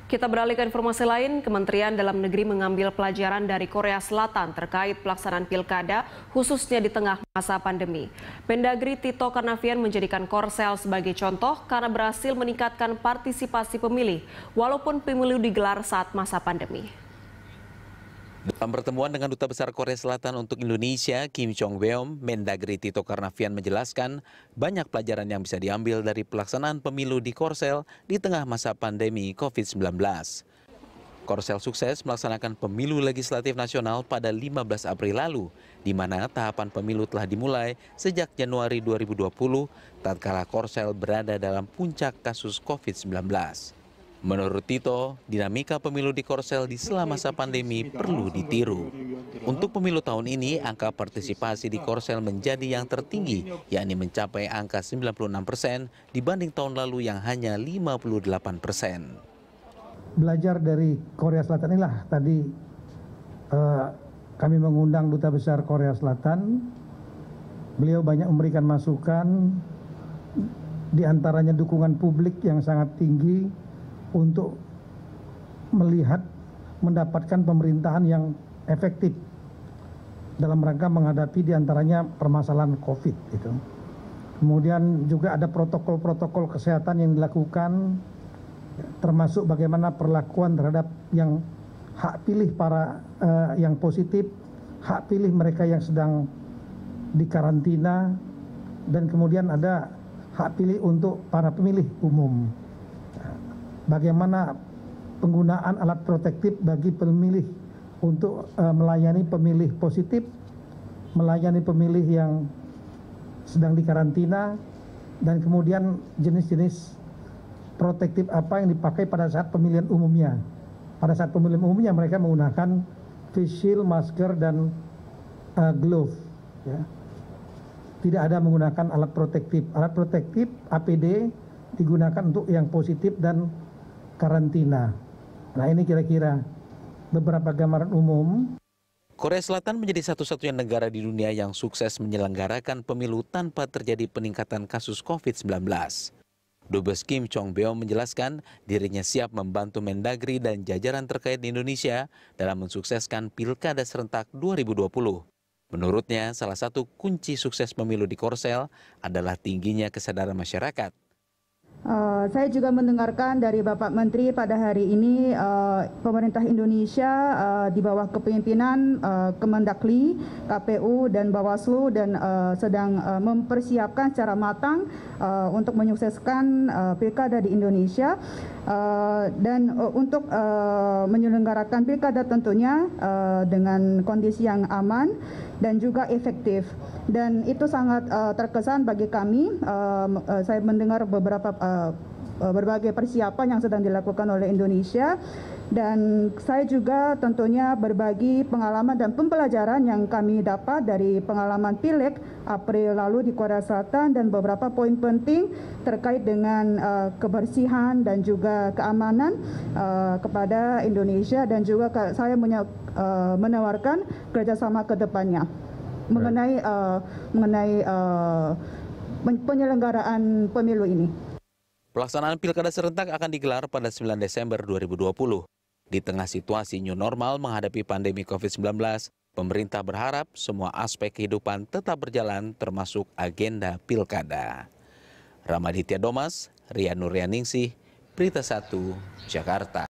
Kita beralih ke informasi lain, Kementerian Dalam Negeri mengambil pelajaran dari Korea Selatan terkait pelaksanaan pilkada, khususnya di tengah masa pandemi. Mendagri Tito Karnavian menjadikan Korsel sebagai contoh karena berhasil meningkatkan partisipasi pemilih, walaupun pemilu digelar saat masa pandemi. Dalam pertemuan dengan Duta Besar Korea Selatan untuk Indonesia, Kim Jong-beom, Mendagri Tito Karnavian menjelaskan banyak pelajaran yang bisa diambil dari pelaksanaan pemilu di Korsel di tengah masa pandemi COVID-19. Korsel sukses melaksanakan pemilu legislatif nasional pada 15 April lalu, di mana tahapan pemilu telah dimulai sejak Januari 2020, tatkala Korsel berada dalam puncak kasus COVID-19. Menurut Tito, dinamika pemilu di Korsel di selama masa pandemi perlu ditiru. Untuk pemilu tahun ini, angka partisipasi di Korsel menjadi yang tertinggi, yakni mencapai angka 96% dibanding tahun lalu yang hanya 58%. Belajar dari Korea Selatan inilah tadi kami mengundang Duta Besar Korea Selatan. Beliau banyak memberikan masukan, diantaranya dukungan publik yang sangat tinggi untuk melihat mendapatkan pemerintahan yang efektif dalam rangka menghadapi diantaranya permasalahan COVID itu. Kemudian juga ada protokol-protokol kesehatan yang dilakukan, termasuk bagaimana perlakuan terhadap yang hak pilih para yang positif, hak pilih mereka yang sedang dikarantina, dan kemudian ada hak pilih untuk para pemilih umum. Bagaimana penggunaan alat protektif bagi pemilih untuk melayani pemilih positif, melayani pemilih yang sedang dikarantina, dan kemudian jenis-jenis protektif apa yang dipakai pada saat pemilihan umumnya. Pada saat pemilihan umumnya mereka menggunakan face shield, masker, dan glove. Ya. Tidak ada menggunakan alat protektif. Alat protektif APD digunakan untuk yang positif dan karantina. Nah, ini kira-kira beberapa gambaran umum. Korea Selatan menjadi satu-satunya negara di dunia yang sukses menyelenggarakan pemilu tanpa terjadi peningkatan kasus COVID-19. Dubes Kim Jong-beom menjelaskan dirinya siap membantu Mendagri dan jajaran terkait di Indonesia dalam mensukseskan Pilkada serentak 2020. Menurutnya, salah satu kunci sukses pemilu di Korsel adalah tingginya kesadaran masyarakat. Saya juga mendengarkan dari Bapak Menteri pada hari ini pemerintah Indonesia di bawah kepemimpinan Kemendagri, KPU dan Bawaslu dan sedang mempersiapkan secara matang untuk menyukseskan pilkada di Indonesia dan untuk menyelenggarakan pilkada tentunya dengan kondisi yang aman dan juga efektif. Dan itu sangat terkesan bagi kami. Saya mendengar berbagai persiapan yang sedang dilakukan oleh Indonesia, dan saya juga tentunya berbagi pengalaman dan pembelajaran yang kami dapat dari pengalaman Pileg April lalu di Korea Selatan dan beberapa poin penting terkait dengan kebersihan dan juga keamanan kepada Indonesia, dan juga saya menawarkan kerjasama ke depannya mengenai penyelenggaraan pemilu ini. Pelaksanaan pilkada serentak akan digelar pada 9 Desember 2020. Di tengah situasi new normal menghadapi pandemi COVID-19, pemerintah berharap semua aspek kehidupan tetap berjalan termasuk agenda pilkada. Ramaditya Domas, Rian Nuryaningsih, Berita 1, Jakarta.